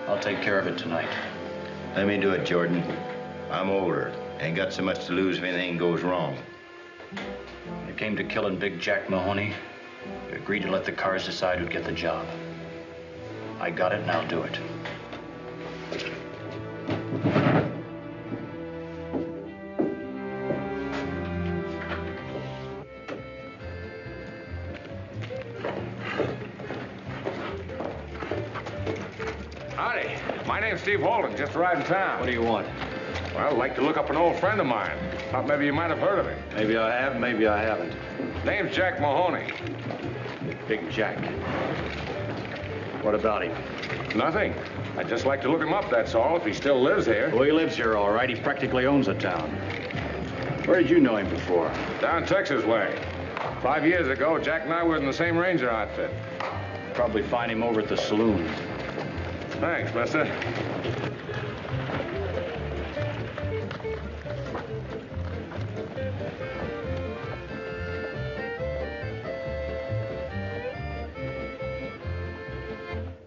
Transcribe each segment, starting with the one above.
I'll take care of it tonight. Let me do it, Jordan. I'm older. Ain't got so much to lose if anything goes wrong. When it came to killing Big Jack Mahoney, we agreed to let the cars decide who'd get the job. I got it, and I'll do it. Howdy. My name's Steve Holden. Just arrived in town. What do you want? Well, I'd like to look up an old friend of mine. Thought maybe you might have heard of him. Maybe I have, maybe I haven't. Name's Jock Mahoney. Big Jack. What about him? Nothing. I'd just like to look him up, that's all, if he still lives here. Well, he lives here, all right. He practically owns the town. Where did you know him before? Down Texas way. 5 years ago, Jack and I were in the same ranger outfit. Probably find him over at the saloon. Thanks, mister.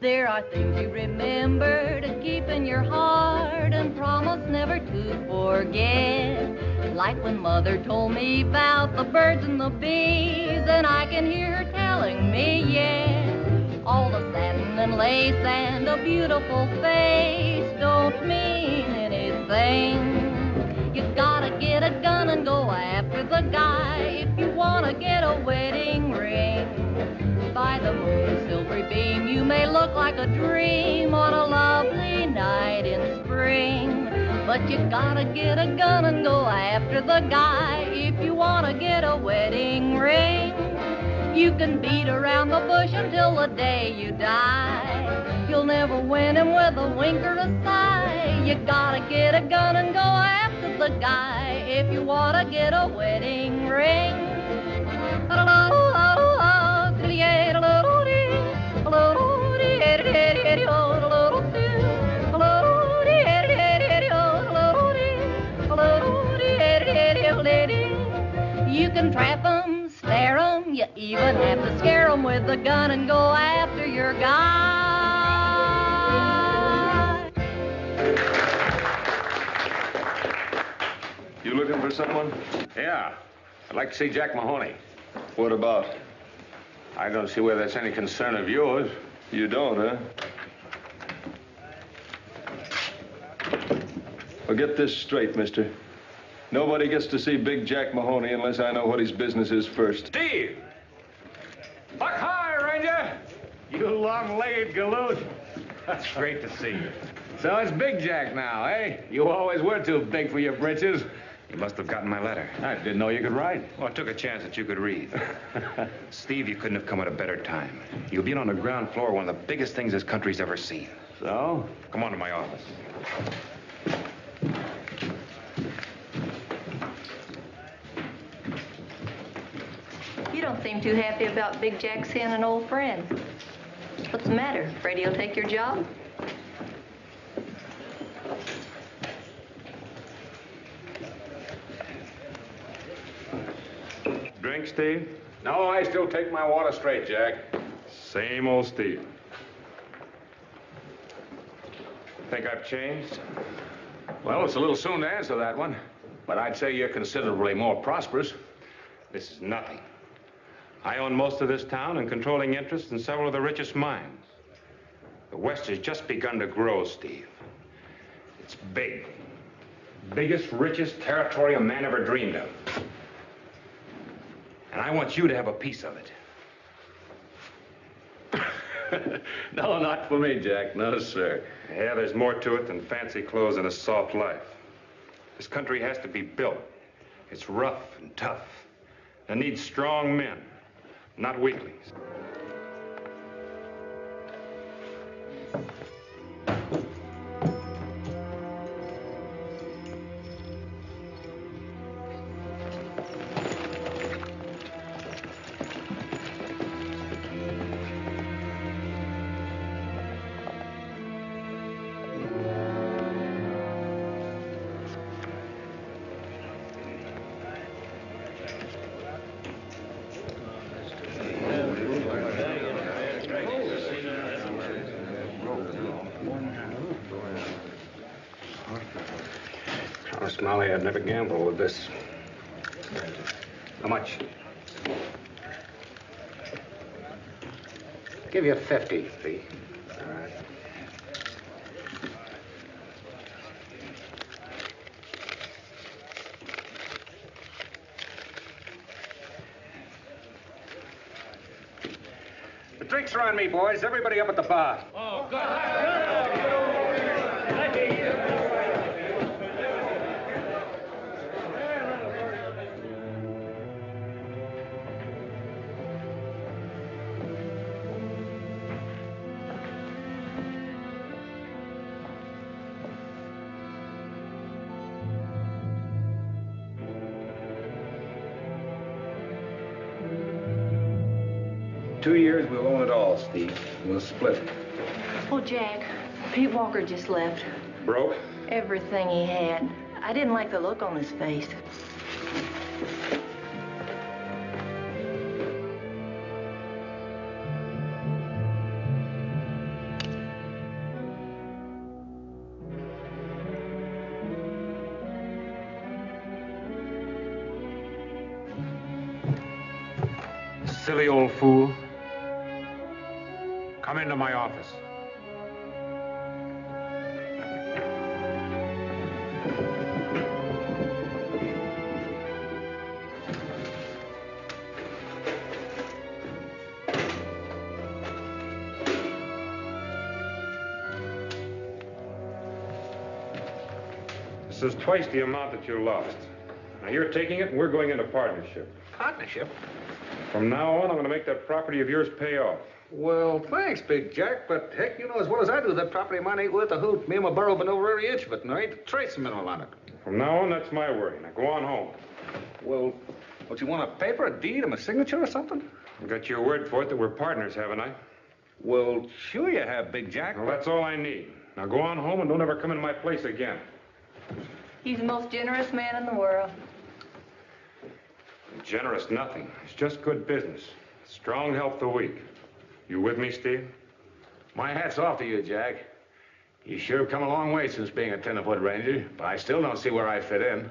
There are things you remember to keep in your heart and promise never to forget. Like when Mother told me about the birds and the bees, and I can hear her telling me, yeah, all the satin and lace and a beautiful face don't mean anything. You gotta get a gun and go after the guy if you wanna get a wedding ring. By the moon's silvery beam, you may look like a dream on a lovely night in spring. But you gotta get a gun and go after the guy if you wanna get a wedding ring. You can beat around the bush until the day you die. You'll never win him with a wink or a sigh. You gotta get a gun and go after the guy if you wanna get a wedding ring. You can trap 'em, snare 'em, you even have to scare 'em with a gun and go after your guy. You looking for someone? Yeah. I'd like to see Jock Mahoney. What about? I don't see where that's any concern of yours. You don't, huh? Well, get this straight, mister. Nobody gets to see Big Jack Mahoney unless I know what his business is first. Steve! Buck high, Ranger! You long-legged galoot. That's great to see you. So it's Big Jack now, eh? You always were too big for your britches. You must have gotten my letter. I didn't know you could write. Well, I took a chance that you could read. Steve, you couldn't have come at a better time. You'll be on the ground floor of one of the biggest things this country's ever seen. So? Come on to my office. You don't seem too happy about Big Jack seeing an old friend. What's the matter? Afraid he'll take your job? Drink, Steve? No, I still take my water straight, Jack. Same old Steve. Think I've changed? Well, it's a little soon to answer that one. But I'd say you're considerably more prosperous. This is nothing. I own most of this town and controlling interest in several of the richest mines. The West has just begun to grow, Steve. It's big. Biggest, richest territory a man ever dreamed of. And I want you to have a piece of it. No, not for me, Jack. No, sir. Yeah, there's more to it than fancy clothes and a soft life. This country has to be built. It's rough and tough. It needs strong men, not weaklings. Smiley, I'd never gamble with this. How much? Give you 50, Lee. All right. The drinks are on me, boys. Everybody up at the bar. Oh, God. 2 years, we'll own it all, Steve. We'll split it. Oh, Jack, Pete Walker just left. Broke? Everything he had. I didn't like the look on his face. Silly old fool. Come into my office. This is twice the amount that you lost. Now, you're taking it, and we're going into partnership. Partnership? From now on, I'm going to make that property of yours pay off. Well, thanks, Big Jack, but heck, you know as well as I do that property of mine ain't worth a hoot. Me and my burro been over every inch of it, and there ain't a trace mineral on it. From now on, that's my worry. Now, go on home. Well, what, you want a paper, a deed, and a signature or something? I got your word for it that we're partners, haven't I? Well, sure you have, Big Jack. Well, that's all I need. Now, go on home and don't ever come into my place again. He's the most generous man in the world. Generous nothing. It's just good business. Strong help the weak. You with me, Steve? My hat's off to you, Jack. You sure have come a long way since being a tenderfoot ranger, but I still don't see where I fit in.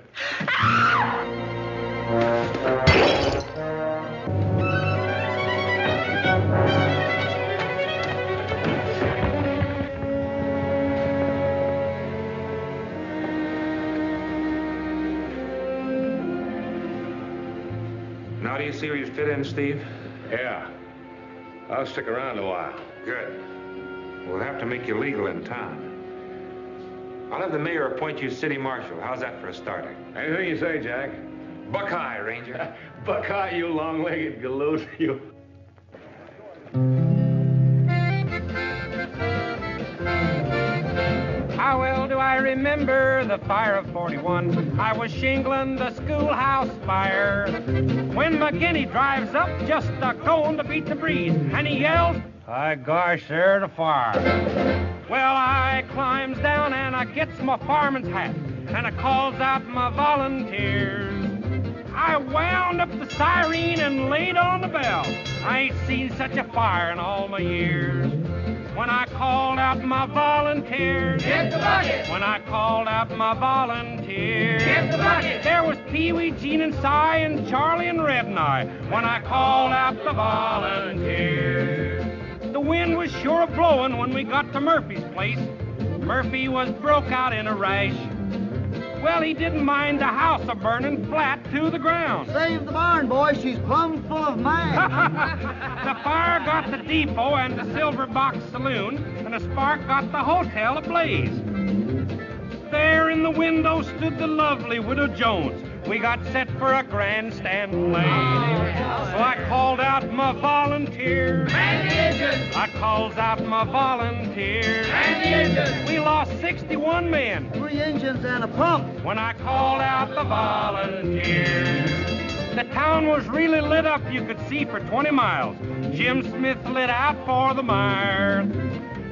Now do you see where you fit in, Steve? Yeah. I'll stick around a while. Good. We'll have to make you legal in town. I'll have the mayor appoint you city marshal. How's that for a starter? Anything you say, Jack. Buck high, Ranger. Buck high, you long-legged galoot, you. How well do I remember the fire of 41? I was shingling the schoolhouse fire. When McGinney drives up, just a going to beat the breeze, and he yells, "By gosh, there's a fire." Well, I climbs down and I gets my fireman's hat, and I calls out my volunteers. I wound up the siren and laid on the bell. I ain't seen such a fire in all my years. When I called out my volunteers, get the bucket. When I called out my volunteers, get the bucket. There was Pee Wee, Gene, and Cy, and Charlie and Red and I. When I called out the volunteers, the wind was sure blowing when we got to Murphy's place. Murphy was broke out in a rash. Well, he didn't mind the house a-burning flat to the ground. Save the barn, boy. She's plumb full of mash. The fire got the depot and the Silver Box Saloon, and a spark got the hotel ablaze. There in the window stood the lovely Widow Jones. We got set for a grandstand play. So I called out my volunteers. And the engines. I calls out my volunteers. And the engines. We lost 61 men 3 engines and a pump. when I called out the volunteers. The town was really lit up, you could see for 20 miles. Jim Smith lit out for the mire.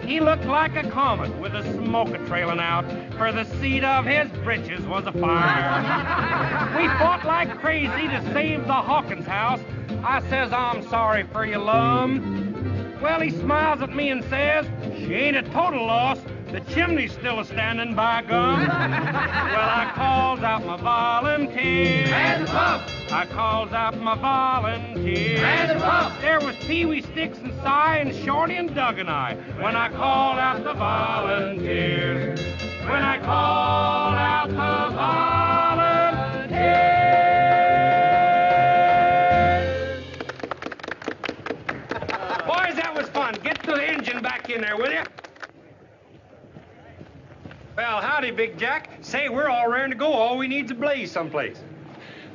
He looked like a comet with a smoke a-trailing out, for the seat of his britches was afire. We fought like crazy to save the Hawkins house. I says, "I'm sorry for you, lum." Well, he smiles at me and says, "She ain't a total loss. The chimney's still a-standing by gum. Well, I calls out my volunteers. And the pump. I calls out my volunteers. And the pump. There was Pee-wee, Sticks, and Cy, and Shorty, and Doug, and I. When I called out the volunteers. When I called out the volunteers. Boys, that was fun. Get the engine back in there, will you? Well, howdy, Big Jack. Say, we're all raring to go. All we need's a blaze someplace.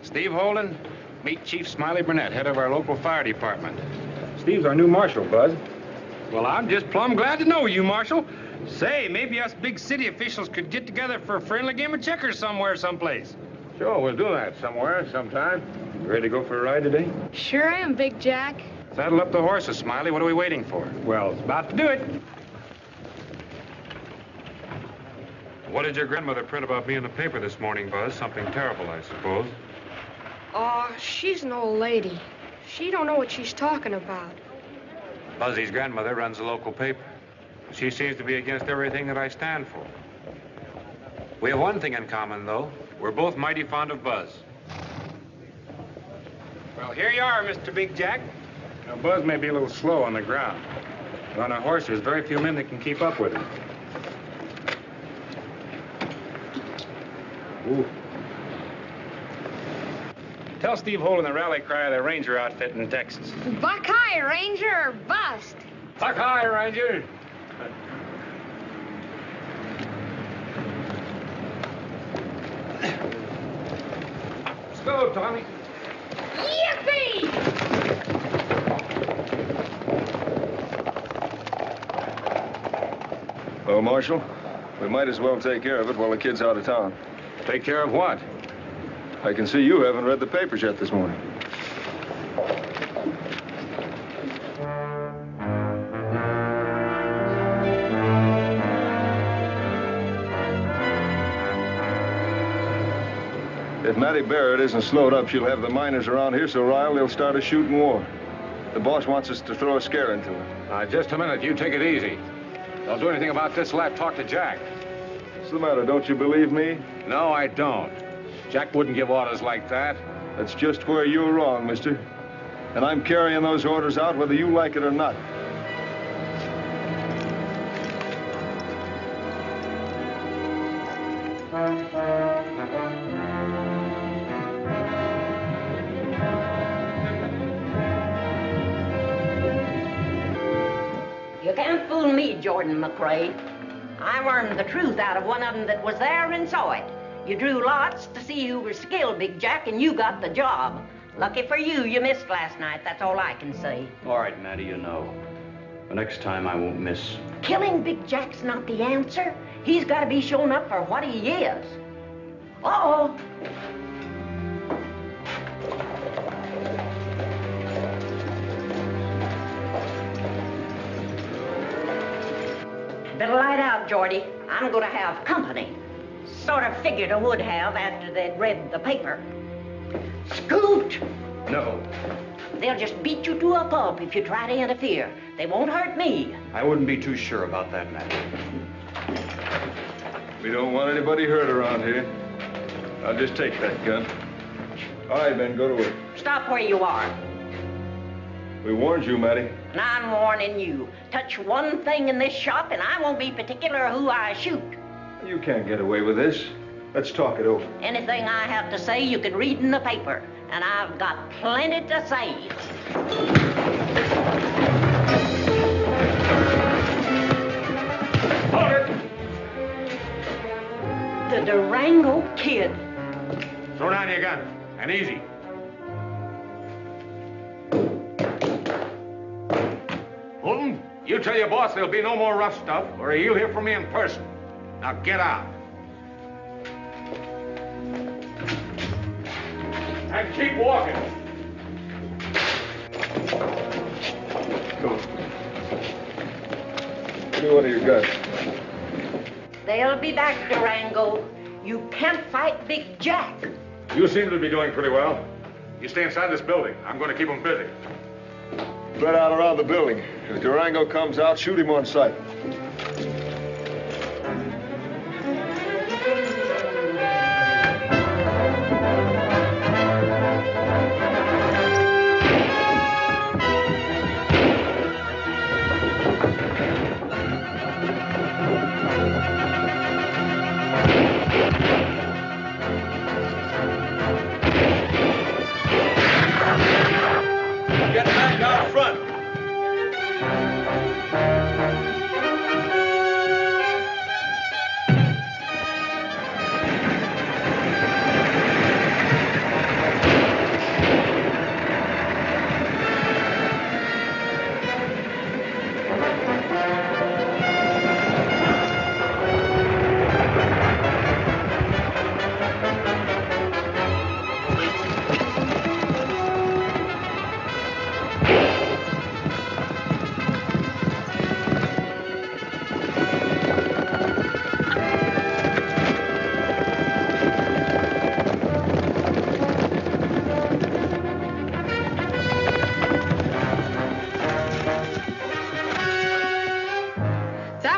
Steve Holden, meet Chief Smiley Burnette, head of our local fire department. Steve's our new marshal, Buzz. Well, I'm just plumb glad to know you, Marshal. Say, maybe us big city officials could get together for a friendly game of checkers somewhere, someplace. Sure, we'll do that somewhere, sometime. You ready to go for a ride today? Sure am, Big Jack. Saddle up the horses, Smiley. What are we waiting for? Well, it's about to do it. What did your grandmother print about me in the paper this morning, Buzz? Something terrible, I suppose. Aw, she's an old lady. She don't know what she's talking about. Buzzy's grandmother runs a local paper. She seems to be against everything that I stand for. We have one thing in common, though. We're both mighty fond of Buzz. Well, here you are, Mr. Big Jack. Now, Buzz may be a little slow on the ground. But on a horse, there's very few men that can keep up with him. Ooh. Tell Steve Holden the rally cry of the Ranger outfit in Texas. Buck high, Ranger, or bust. Buck high, Ranger. Let's go, Tommy. Yippee! Well, Marshal, we might as well take care of it while the kid's out of town. Take care of what? I can see you haven't read the papers yet this morning. If Mattie Barrett isn't slowed up, she'll have the miners around here so riled they'll start a shooting war. The boss wants us to throw a scare into her. Just a minute. You take it easy. Don't do anything about this till I've talked to Jack. What's the matter? Don't you believe me? No, I don't. Jack wouldn't give orders like that. That's just where you're wrong, mister. And I'm carrying those orders out whether you like it or not. You can't fool me, Jordan McCrae. I learned the truth out of one of them that was there and saw it. You drew lots to see who was skilled, Big Jack, and you got the job. Lucky for you, you missed last night. That's all I can say. All right, Mattie, you know. The next time I won't miss. Killing Big Jack's not the answer. He's got to be shown up for what he is. Uh-oh. Better light out, Geordie. I'm going to have company. Sort of figured I would have after they'd read the paper. Scoot! No. They'll just beat you to a pulp if you try to interfere. They won't hurt me. I wouldn't be too sure about that, Mattie. We don't want anybody hurt around here. I'll just take that gun. All right, Ben, go to work. Stop where you are. We warned you, Mattie. And I'm warning you. Touch one thing in this shop, and I won't be particular who I shoot. You can't get away with this. Let's talk it over. Anything I have to say, you can read in the paper. And I've got plenty to say. Hold it! The Durango Kid. Throw down your gun. And easy. Holden, you tell your boss there'll be no more rough stuff, or you'll hear from me in person. Now get out. And keep walking. Go. Give me one of your guns. They'll be back, Durango. You can't fight Big Jack. You seem to be doing pretty well. You stay inside this building. I'm going to keep them busy. Spread out around the building. If Durango comes out, shoot him on sight.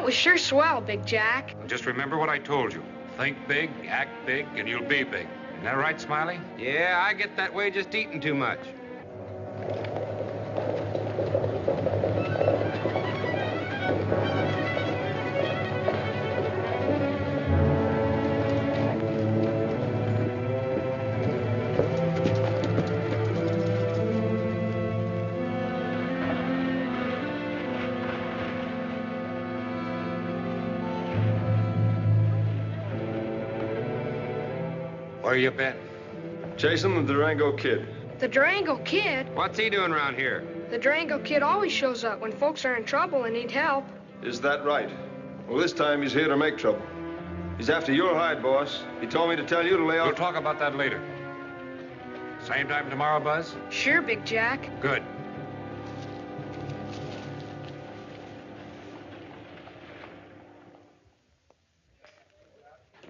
That was sure swell, Big Jack. Just remember what I told you. Think big, act big, and you'll be big. Isn't that right, Smiley? Yeah, I get that way just eating too much. Where you been? Chasing the Durango Kid. The Durango Kid? What's he doing around here? The Durango Kid always shows up when folks are in trouble and need help. Is that right? Well, this time he's here to make trouble. He's after your hide, boss. He told me to tell you to lay We'll off... talk about that later. Same time tomorrow, Buzz? Sure, Big Jack. Good.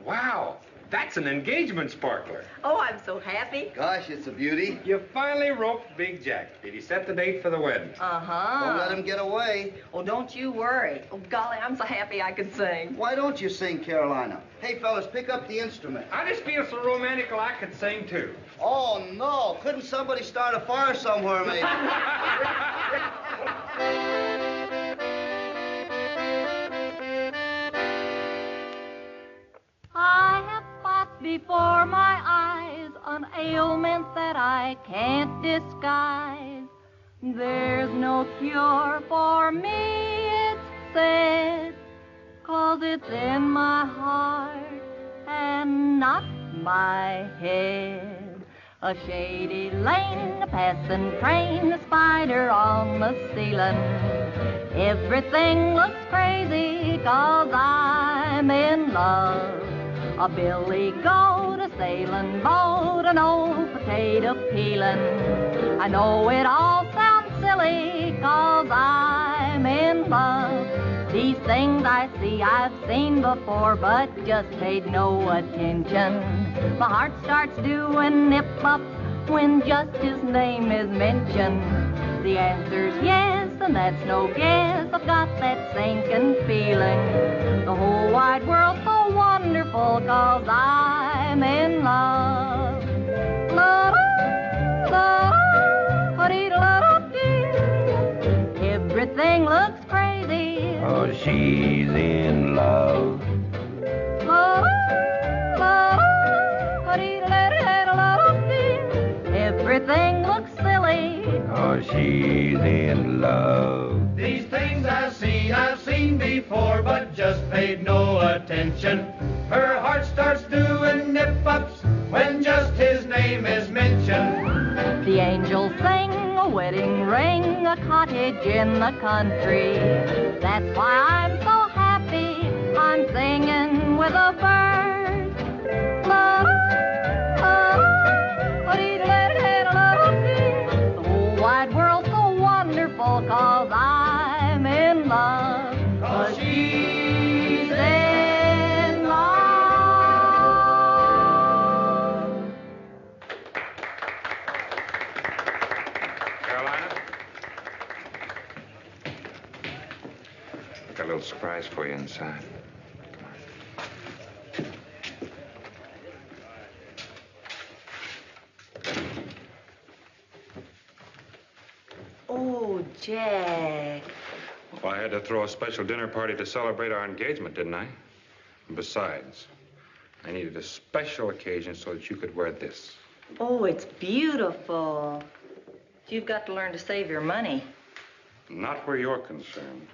Wow, that's an engagement sparkler. Oh, I'm so happy. Gosh, it's a beauty. You finally roped Big Jack. Did he set the date for the wedding? Uh-huh. Don't let him get away. Oh, don't you worry. Oh, golly, I'm so happy I could sing. Why don't you sing, Carolina? Hey, fellas, pick up the instrument. I just feel so romantical I could sing too. Oh, no. Couldn't somebody start a fire somewhere, maybe? I have spots before my eyes, an ailment that I can't disguise. There's no cure for me, it's said, 'cause it's in my heart and not my head. A shady lane, a passing train, a spider on the ceiling. Everything looks crazy 'cause I'm in love. A billy goat, a sailing boat, an old potato peeling. I know it all sounds silly 'cause I'm in love. These things I see I've seen before but just paid no attention. My heart starts doing nip-ups when just his name is mentioned. The answer's yes, and that's no guess. I've got that sinking feeling. The whole wide world's so wonderful 'cause I'm in love. Everything looks crazy. Oh, she's in love. Everything looks silly. Oh, she's in love. These things I've seen before, but just paid no attention. Her heart starts doing nip-ups when just his name is mentioned. The angels sing a wedding ring, a cottage in the country. That's why I'm so happy, I'm singing with a bird. The whole wide world's so wonderful 'cause I'm in love. 'Cause she's in love. Carolina? I've got a little surprise for you inside. Oh, Jack. Well, I had to throw a special dinner party to celebrate our engagement, didn't I? And besides, I needed a special occasion so that you could wear this. Oh, it's beautiful. You've got to learn to save your money. Not where you're concerned.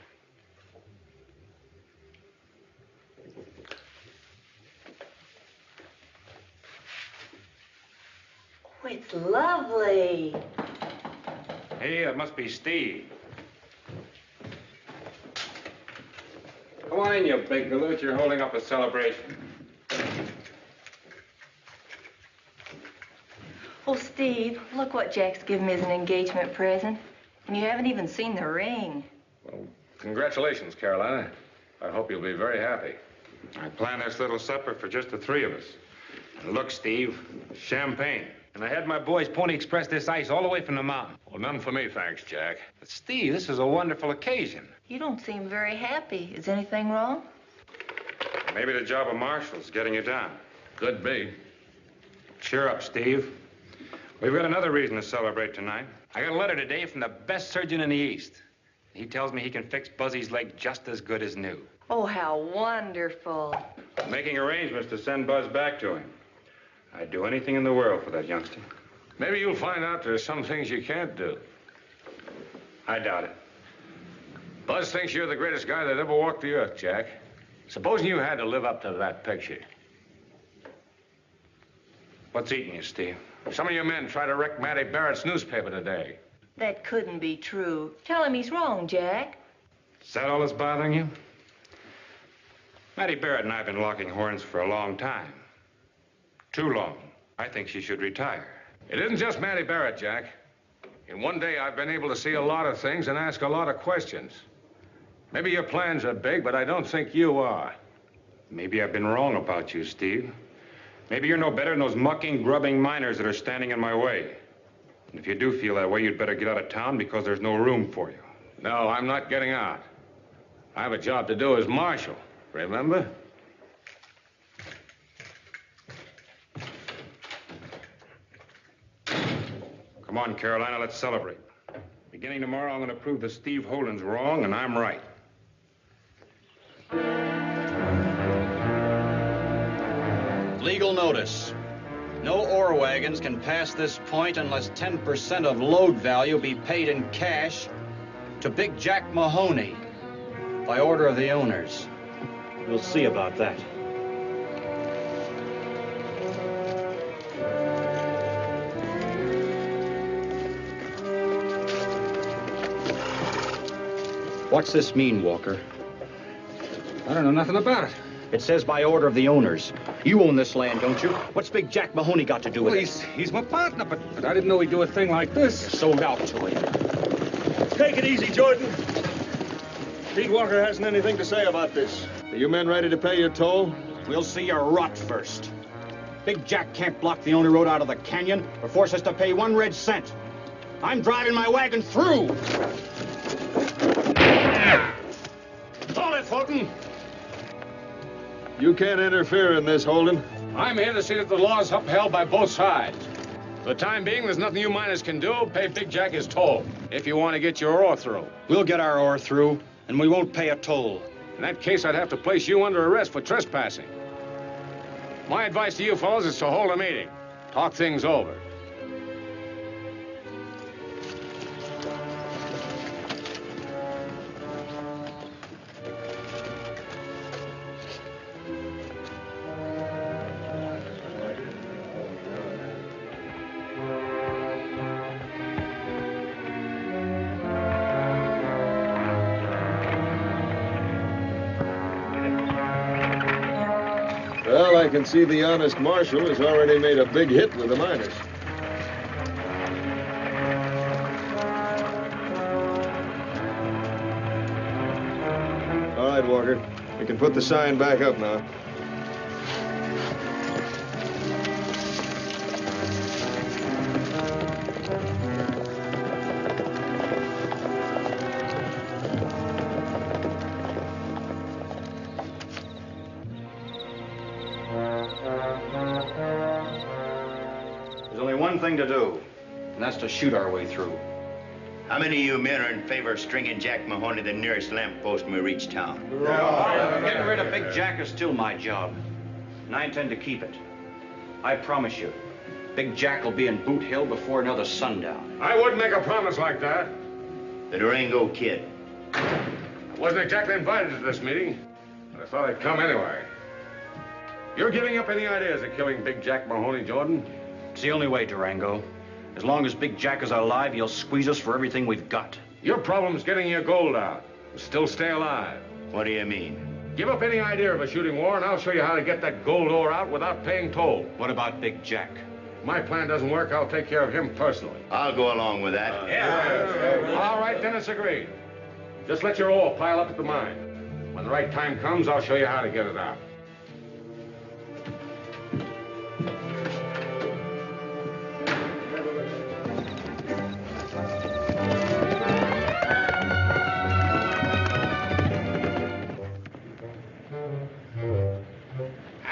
Oh, it's lovely. Hey, it must be Steve. Come on in, you big galoot. You're holding up a celebration. Oh, Steve, look what Jack's given me as an engagement present. And you haven't even seen the ring. Well, congratulations, Carolina. I hope you'll be very happy. I planned this little supper for just the three of us. And look, Steve, champagne. And I had my boys Pony Express this ice all the way from the mountain. Well, none for me, thanks, Jack. But Steve, this is a wonderful occasion. You don't seem very happy. Is anything wrong? Maybe the job of marshal's getting you down. Could be. Cheer up, Steve. We've got another reason to celebrate tonight. I got a letter today from the best surgeon in the East. He tells me he can fix Buzzy's leg just as good as new. Oh, how wonderful. I'm making arrangements to send Buzz back to him. I'd do anything in the world for that youngster. Maybe you'll find out there's some things you can't do. I doubt it. Buzz thinks you're the greatest guy that ever walked the earth, Jack. Supposing you had to live up to that picture. What's eating you, Steve? Some of your men tried to wreck Matty Barrett's newspaper today. That couldn't be true. Tell him he's wrong, Jack. Is that all that's bothering you? Matty Barrett and I have been locking horns for a long time. Too long. I think she should retire. It isn't just Matty Barrett, Jack. In one day, I've been able to see a lot of things and ask a lot of questions. Maybe your plans are big, but I don't think you are. Maybe I've been wrong about you, Steve. Maybe you're no better than those mucking, grubbing miners that are standing in my way. And if you do feel that way, you'd better get out of town because there's no room for you. No, I'm not getting out. I have a job to do as marshal, remember? Come on, Carolina, let's celebrate. Beginning tomorrow, I'm going to prove that Steve Holden's wrong and I'm right. Legal notice. No ore wagons can pass this point unless 10% of load value be paid in cash to Big Jack Mahoney by order of the owners. We'll see about that. What's this mean, Walker? I don't know nothing about it. It says by order of the owners. You own this land, don't you? What's Big Jack Mahoney got to do with it? He's my partner, but I didn't know he'd do a thing like this. You're sold out to him. Take it easy, Jordan. Pete Walker hasn't anything to say about this. Are you men ready to pay your toll? We'll see your rot first. Big Jack can't block the only road out of the canyon or force us to pay 1 red cent. I'm driving my wagon through. Hold it, Fulton. You can't interfere in this, Holden. I'm here to see that the law's upheld by both sides. For the time being, there's nothing you miners can do. Pay Big Jack his toll, if you want to get your ore through. We'll get our ore through, and we won't pay a toll. In that case, I'd have to place you under arrest for trespassing. My advice to you fellows is to hold a meeting. Talk things over. Well, I can see the honest marshal has already made a big hit with the miners. All right, Walker. We can put the sign back up now. There's only one thing to do, and that's to shoot our way through. How many of you men are in favor of stringing Jack Mahoney to the nearest lamppost when we reach town? Getting rid of Big Jack is still my job, and I intend to keep it. I promise you, Big Jack will be in Boot Hill before another sundown. I wouldn't make a promise like that. The Durango kid. I wasn't exactly invited to this meeting, but I thought I'd come anyway. You're giving up any ideas of killing Big Jack Mahoney, Jordan? It's the only way, Durango. As long as Big Jack is alive, he'll squeeze us for everything we've got. Your problem's getting your gold out. Still stay alive. What do you mean? Give up any idea of a shooting war, and I'll show you how to get that gold ore out without paying toll. What about Big Jack? If my plan doesn't work, I'll take care of him personally. I'll go along with that. All right, then it's agreed. Just let your ore pile up at the mine. When the right time comes, I'll show you how to get it out.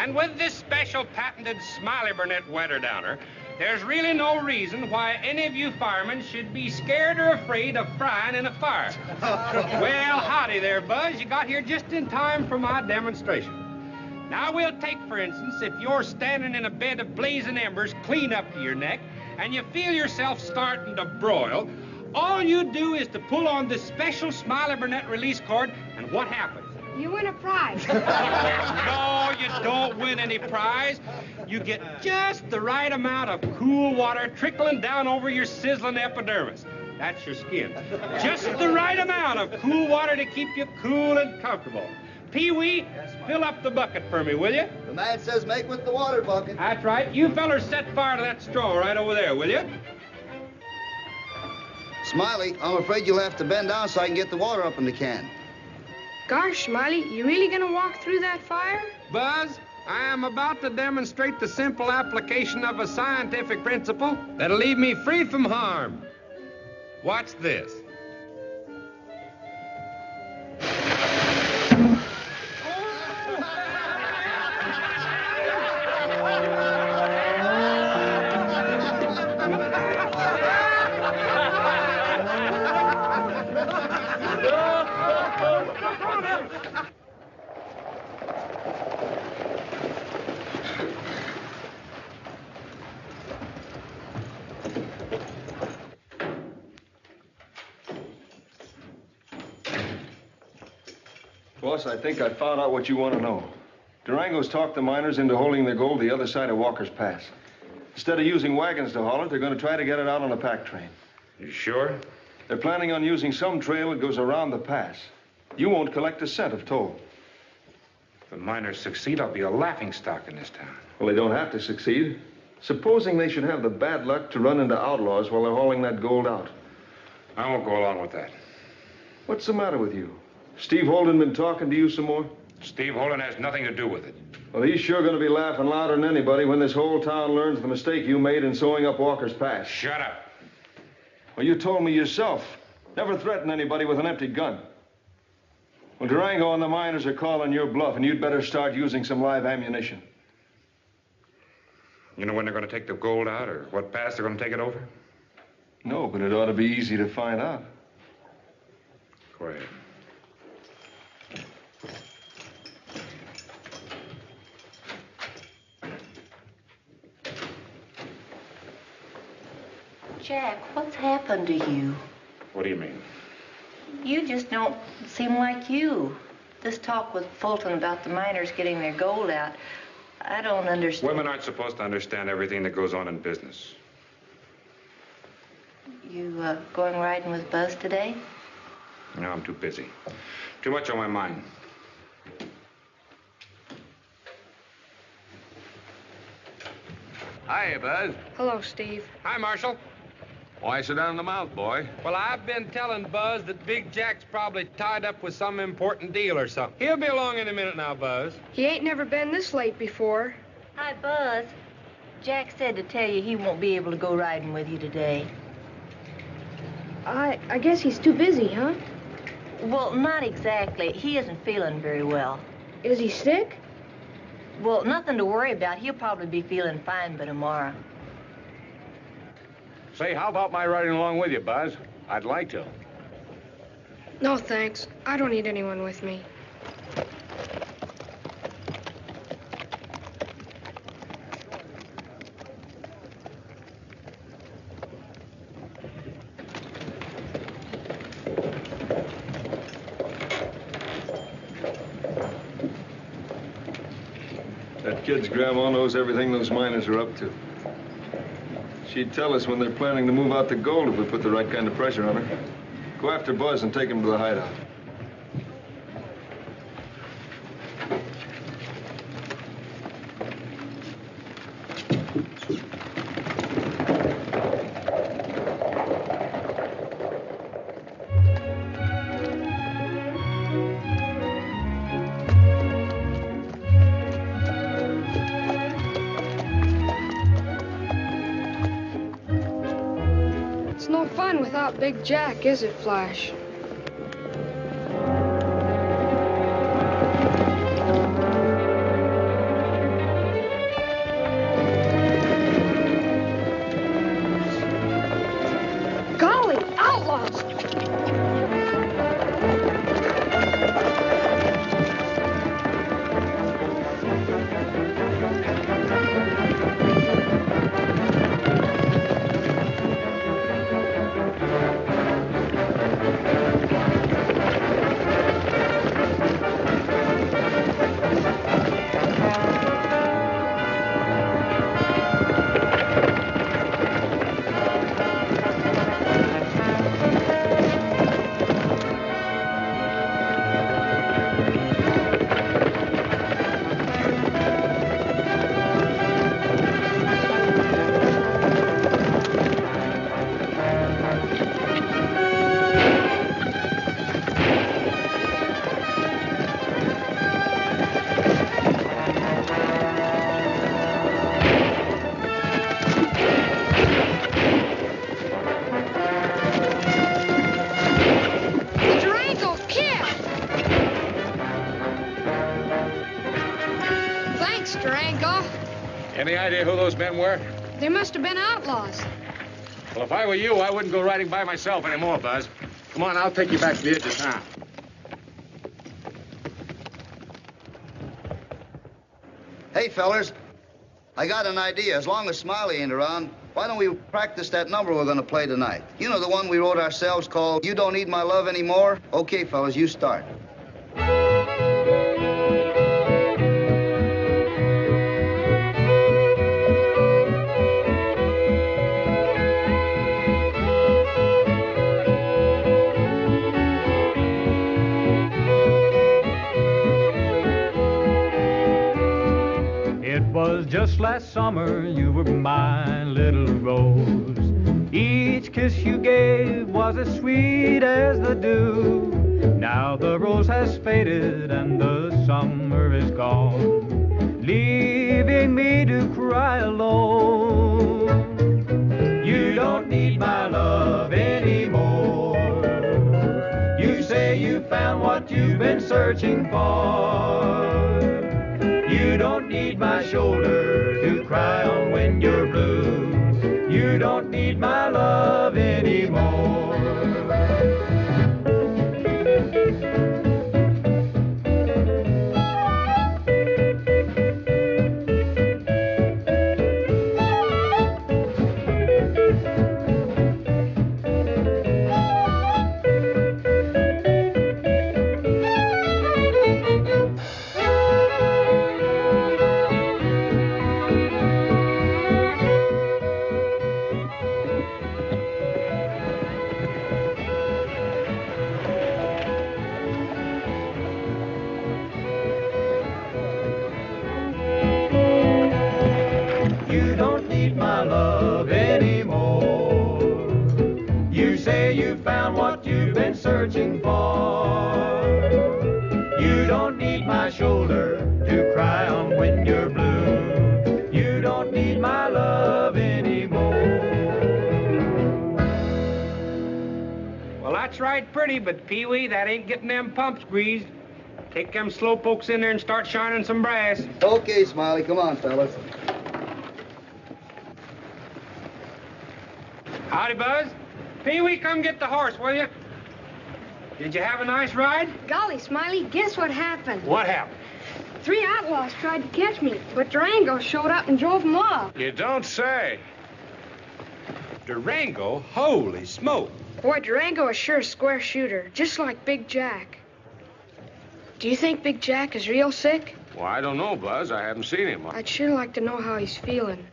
And with this special patented Smiley Burnette weather downer, there's really no reason why any of you firemen should be scared or afraid of frying in a fire. Well, howdy there, Buzz. You got here just in time for my demonstration. Now, we'll take, for instance, if you're standing in a bed of blazing embers clean up to your neck, and you feel yourself starting to broil, all you do is to pull on this special Smiley Burnette release cord, and what happens? You win a prize. No, you don't win any prize. You get just the right amount of cool water trickling down over your sizzling epidermis. That's your skin. Just the right amount of cool water to keep you cool and comfortable. Pee-wee, fill up the bucket for me, will you? The man says make with the water bucket. That's right. You fellers set fire to that straw right over there, will you? Smiley, I'm afraid you'll have to bend down so I can get the water up in the can. Gosh, Smiley, you really gonna walk through that fire? Buzz, I am about to demonstrate the simple application of a scientific principle that'll leave me free from harm. Watch this. Boss, I think I found out what you want to know. Durango's talked the miners into holding their gold the other side of Walker's Pass. Instead of using wagons to haul it, they're going to try to get it out on a pack train. You sure? They're planning on using some trail that goes around the pass. You won't collect a cent of toll. If the miners succeed, I'll be a laughingstock in this town. Well, they don't have to succeed. Supposing they should have the bad luck to run into outlaws while they're hauling that gold out. I won't go along with that. What's the matter with you? Steve Holden been talking to you some more? Steve Holden has nothing to do with it. Well, he's sure going to be laughing louder than anybody when this whole town learns the mistake you made in sewing up Walker's Pass. Shut up. Well, you told me yourself. Never threaten anybody with an empty gun. Well, Durango and the miners are calling your bluff, and you'd better start using some live ammunition. You know when they're going to take the gold out or what pass they're going to take it over? No, but it ought to be easy to find out. Go ahead. Jack, what's happened to you? What do you mean? You just don't seem like you. This talk with Fulton about the miners getting their gold out, I don't understand. Women aren't supposed to understand everything that goes on in business. You going riding with Buzz today? No, I'm too busy. Too much on my mind. Hi, Buzz. Hello, Steve. Hi, Marshal. Why sit down in the mouth, boy? Well, I've been telling Buzz that Big Jack's probably tied up with some important deal or something. He'll be along in a minute now, Buzz. He ain't never been this late before. Hi, Buzz. Jack said to tell you he won't be able to go riding with you today. I guess he's too busy, huh? Well, not exactly. He isn't feeling very well. Is he sick? Well, nothing to worry about. He'll probably be feeling fine by tomorrow. Say, how about my riding along with you, Buzz? I'd like to. No, thanks. I don't need anyone with me. That kid's grandma knows everything those miners are up to. She'd tell us when they're planning to move out the gold if we put the right kind of pressure on her. Go after Buzz and take him to the hideout. It's no fun without Big Jack, is it, Flash? Thanks, Durango. Any idea who those men were? They must have been outlaws. Well, if I were you, I wouldn't go riding by myself anymore, Buzz. Come on, I'll take you back to the edge of town. Hey, fellers, I got an idea. As long as Smiley ain't around, why don't we practice that number we're gonna play tonight? You know, the one we wrote ourselves called You Don't Need My Love Anymore? Okay, fellas, you start. It was just last summer you were my little rose. Each kiss you gave was as sweet as the dew. Now the rose has faded and the summer is gone, leaving me to cry alone. You don't need my love anymore. You say you found what you've been searching for. You don't need my shoulder to cry on when you're blue. You don't need my love anymore. You don't need my love anymore. You say you found what you've been searching for. You don't need my shoulder to cry on when you're blue. You don't need my love anymore. Well, that's right pretty, but Pee-wee, that ain't getting them pumps greased. Take them slow pokes in there and start shining some brass. Okay, Smiley, come on, fellas. Howdy, Buzz. Pee-wee, come get the horse, will you? Did you have a nice ride? Golly, Smiley, guess what happened? What happened? 3 outlaws tried to catch me, but Durango showed up and drove them off. You don't say. Durango? Holy smoke. Boy, Durango is sure a square shooter, just like Big Jack. Do you think Big Jack is real sick? Well, I don't know, Buzz. I haven't seen him. I'd sure like to know how he's feeling.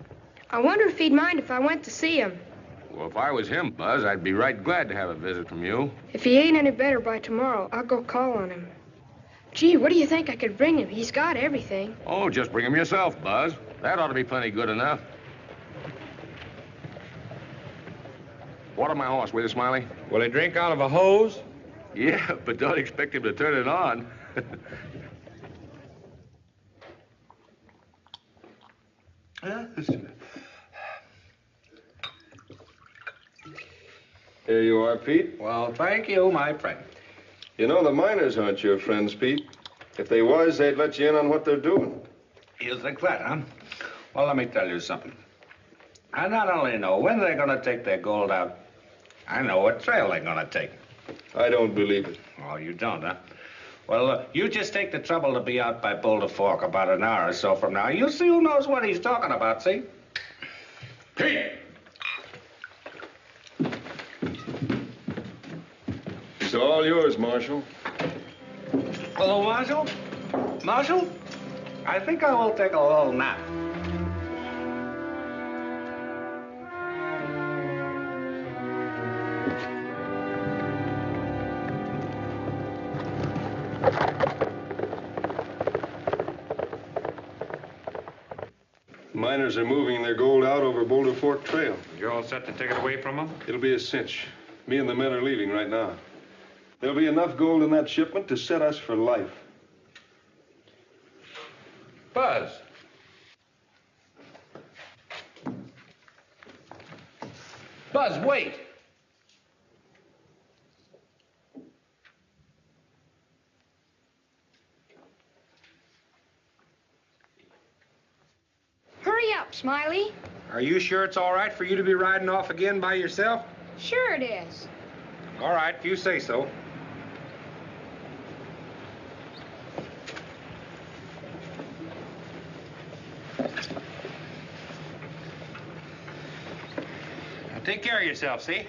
I wonder if he'd mind if I went to see him. Well, if I was him, Buzz, I'd be right glad to have a visit from you. If he ain't any better by tomorrow, I'll go call on him. Gee, what do you think I could bring him? He's got everything. Oh, just bring him yourself, Buzz. That ought to be plenty good enough. Water my horse, will you, Smiley? Will he drink out of a hose? Yeah, but don't expect him to turn it on. Here you are, Pete. Well, thank you, my friend. You know, the miners aren't your friends, Pete. If they was, they'd let you in on what they're doing. You think that, huh? Well, let me tell you something. I not only know when they're going to take their gold out, I know what trail they're going to take. I don't believe it. Oh, you don't, huh? Well, you just take the trouble to be out by Boulder Fork about an hour or so from now. You'll see who knows what he's talking about, see? Pete! It's all yours, Marshal. Hello, Marshal? Marshal? I think I will take a little nap. Miners are moving their gold out over Boulder Fork Trail. You're all set to take it away from them? It'll be a cinch. Me and the men are leaving right now. There'll be enough gold in that shipment to set us for life. Buzz. Buzz, wait. up, Smiley. Are you sure it's all right for you to be riding off again by yourself? Sure it is. All right, if you say so. Now take care of yourself, see?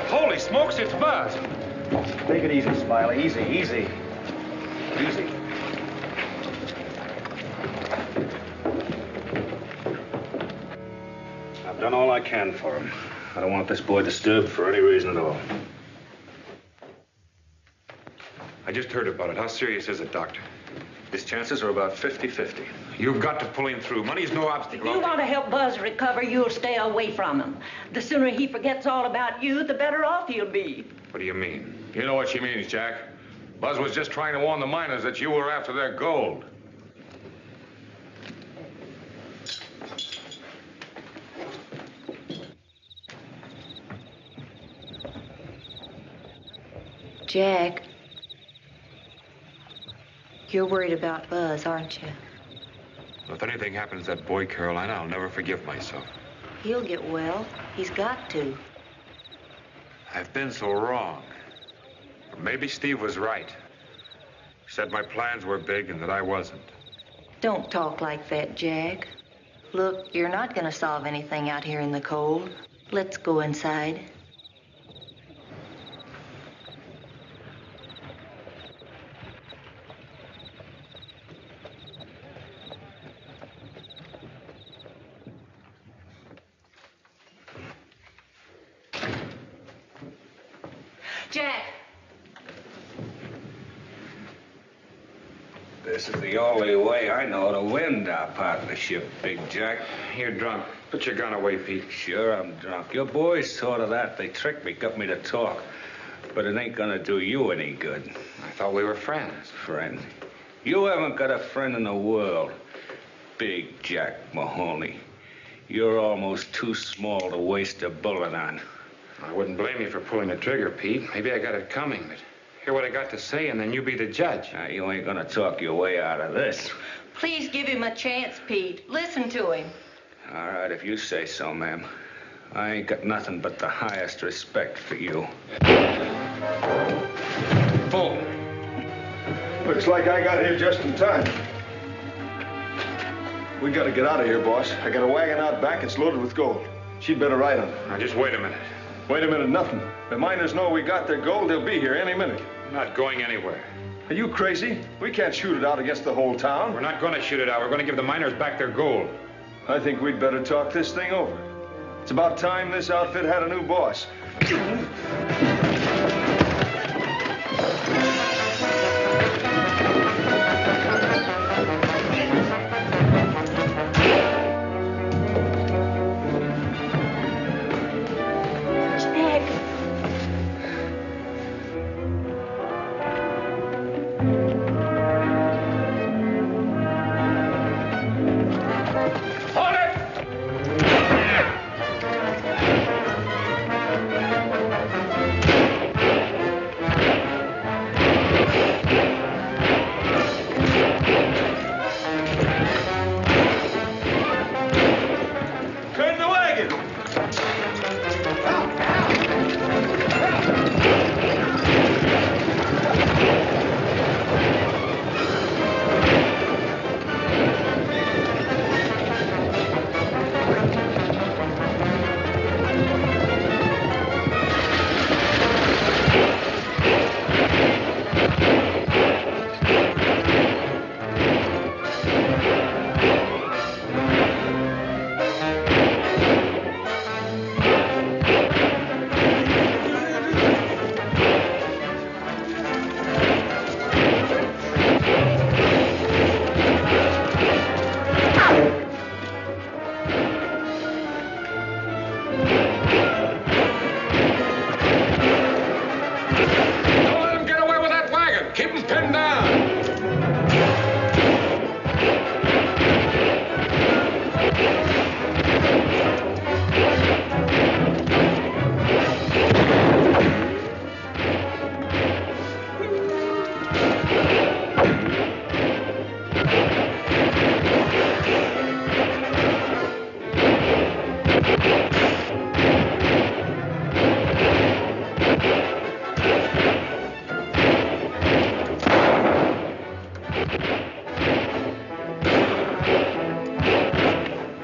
Holy smokes, it's Buzz. Take it easy, Smiley. Easy, easy. Easy. I've done all I can for him. I don't want this boy disturbed for any reason at all. I just heard about it. How serious is it, Doctor? His chances are about 50-50. You've got to pull him through. Money's no obstacle. If you want to help Buzz recover, you'll stay away from him. The sooner he forgets all about you, the better off he'll be. What do you mean? You know what she means, Jack. Buzz was just trying to warn the miners that you were after their gold. Jack, you're worried about Buzz, aren't you? If anything happens to that boy, Caroline, I'll never forgive myself. He'll get well. He's got to. I've been so wrong. But maybe Steve was right. He said my plans were big and that I wasn't. Don't talk like that, Jack. Look, you're not going to solve anything out here in the cold. Let's go inside. Jack. This is the only way I know to win our partnership, Big Jack. You're drunk. Put your gun away, Pete. Sure, I'm drunk. Your boys saw to that. They tricked me, got me to talk. But it ain't gonna do you any good. I thought we were friends. Friend? You haven't got a friend in the world. Big Jack Mahoney. You're almost too small to waste a bullet on. I wouldn't blame you for pulling the trigger, Pete. Maybe I got it coming, but Hear what I got to say, and then you be the judge. Now, you ain't gonna talk your way out of this. Please give him a chance, Pete. Listen to him. All right, if you say so, ma'am. I ain't got nothing but the highest respect for you. Bull. Looks like I got here just in time. We gotta get out of here, boss. I got a wagon out back. It's loaded with gold. She'd better ride on it. Now, just wait a minute. Wait a minute, nothing. The miners know we got their gold. They'll be here any minute. I'm not going anywhere. Are you crazy? We can't shoot it out against the whole town. We're not going to shoot it out. We're going to give the miners back their gold. I think we'd better talk this thing over. It's about time this outfit had a new boss.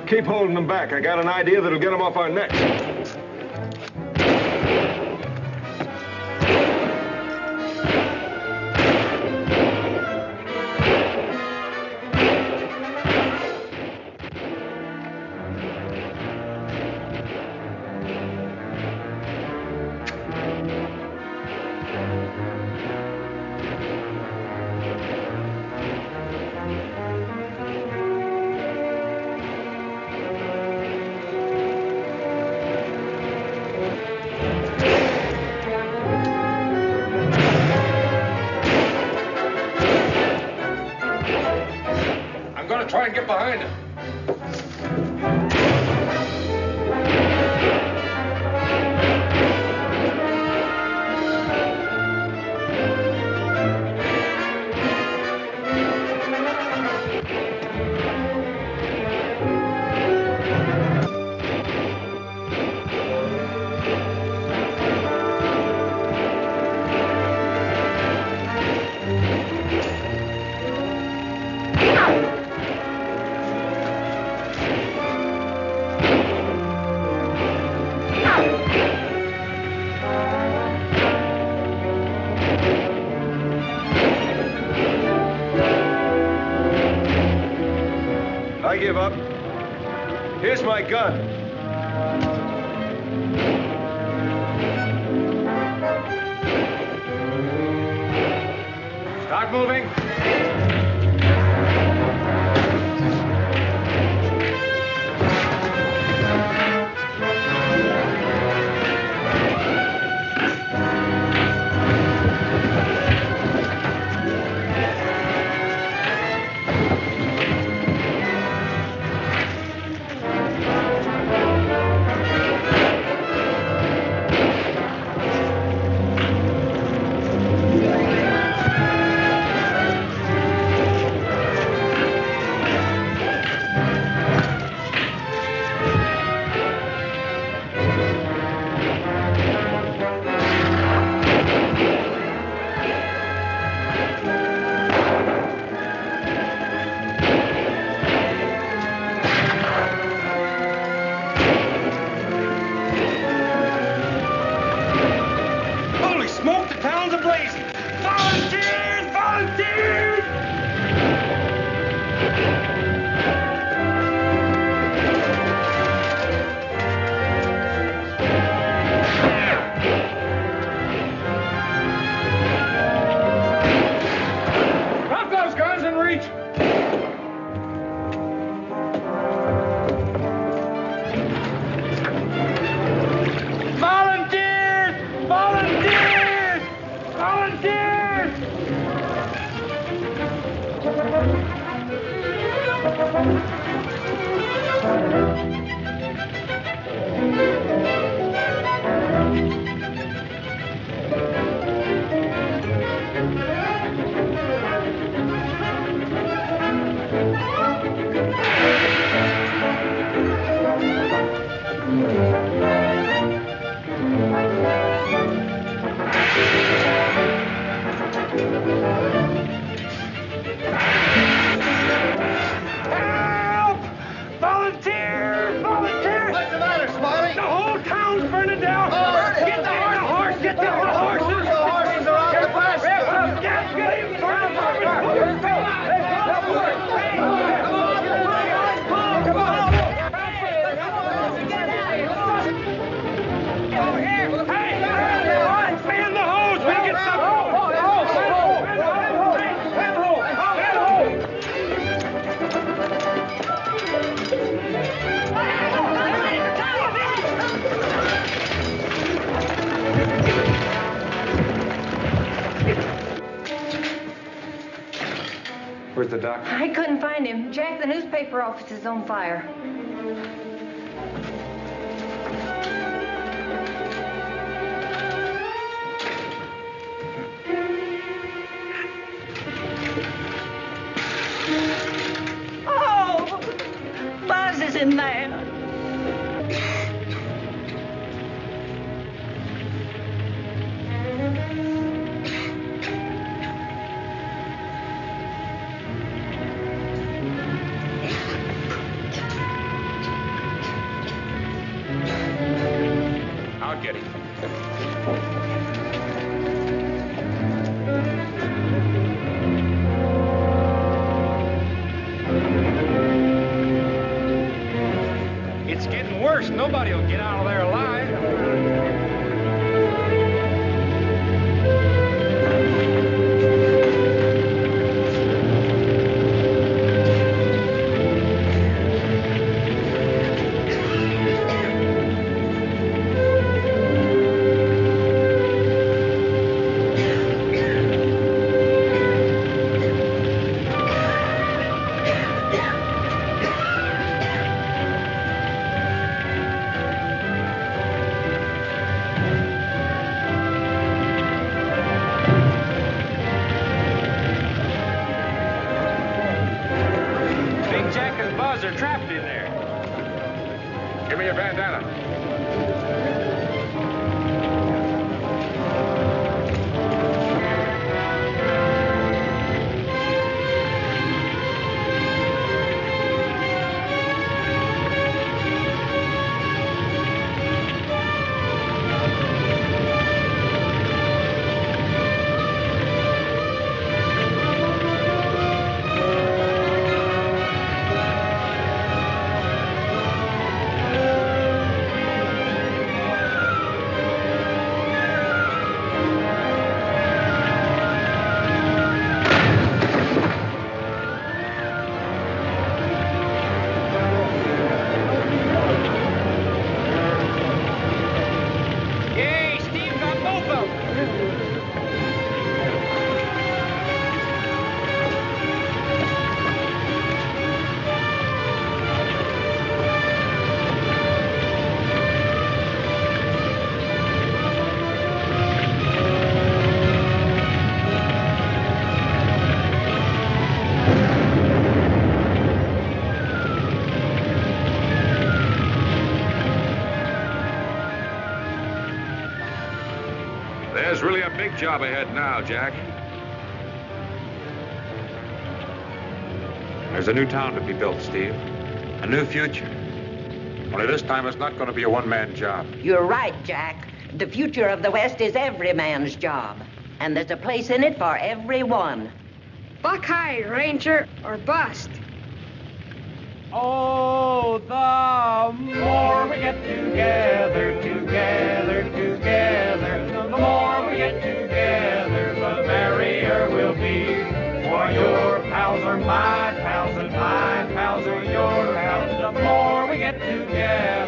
Keep holding them back. I got an idea that'll get them off our necks. Try and get behind him. I give up. Here's my gun. Start moving. doesn't reach. Volunteers! Volunteers! Volunteers! Help! Volunteers! Volunteers! What's the matter, Smiley? The whole town's burning down! Oh, Get the horse! Get the horses! The horses are out the pasture. Get him! Burn fan the hose! We get some Where's the doctor? I couldn't find him. Jack, the newspaper office is on fire. Oh, Buzz is in there. I'll get him. It's getting worse. Nobody will get out of there alive. Big Jack and Buzz are trapped in there. Give me your bandana. Yay, Steve got both of them. There's really a big job ahead now, Jack. There's a new town to be built, Steve. A new future. Only this time it's not going to be a one-man job. You're right, Jack. The future of the West is every man's job. And there's a place in it for everyone. Buck high, Ranger, or bust. Oh, the more we get together, together, together, the more we get together, the merrier we'll be. For your pal pals are my pals and my pals are your pals. The more we get together,